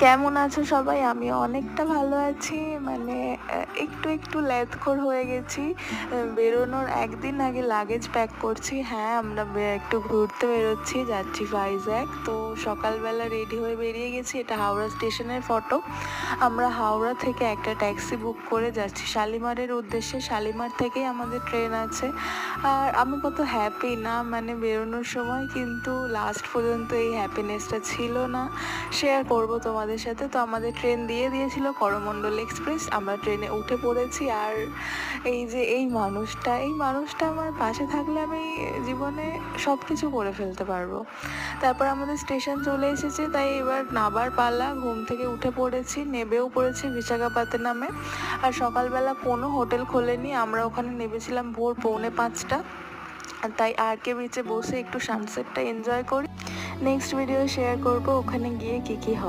কেমন আছো সবাই? আমি অনেকটা ভালো আছি। মানে একটু একটু লেদখোর হয়ে গেছি। বেরোনোর একদিন আগে লাগেজ প্যাক করছি। হ্যাঁ, আমরা একটু ঘুরতে বেরোচ্ছি, যাচ্ছি ভাইজ্যাক। তো সকালবেলা রেডি হয়ে বেরিয়ে গেছি। এটা হাওড়া স্টেশনের ফটো। আমরা হাওড়া থেকে একটা ট্যাক্সি বুক করে যাচ্ছি শালিমারের উদ্দেশ্যে। শালিমার থেকেই আমাদের ট্রেন আছে। আর আমি কত হ্যাপি না, মানে বেরোনোর সময়, কিন্তু লাস্ট পর্যন্ত এই হ্যাপিনেসটা ছিল না। শেয়ার করব তোমাদের সাথে। তো আমাদের ট্রেন দিয়ে দিয়েছিল করমণ্ডল এক্সপ্রেস। আমরা ট্রেনে উঠে পড়েছি। আর এই মানুষটা আমার পাশে থাকলে আমি জীবনে সব কিছু করে ফেলতে পারবো। তারপর আমাদের স্টেশন চলে এসেছে, তাই এবার নাবার পালা। ঘুম থেকে উঠে পড়েছি, নেবেও পড়েছি বিশাখাপত্তনমে। আর সকালবেলা কোনো হোটেল খোলেনি। আমরা ওখানে নেমেছিলাম ভোর 4:45। তাই আর কে বিচে বসে একটু সানসেটটা এনজয় করি। নেক্সট ভিডিও শেয়ার করব ওখানে গিয়ে কী কী হয়।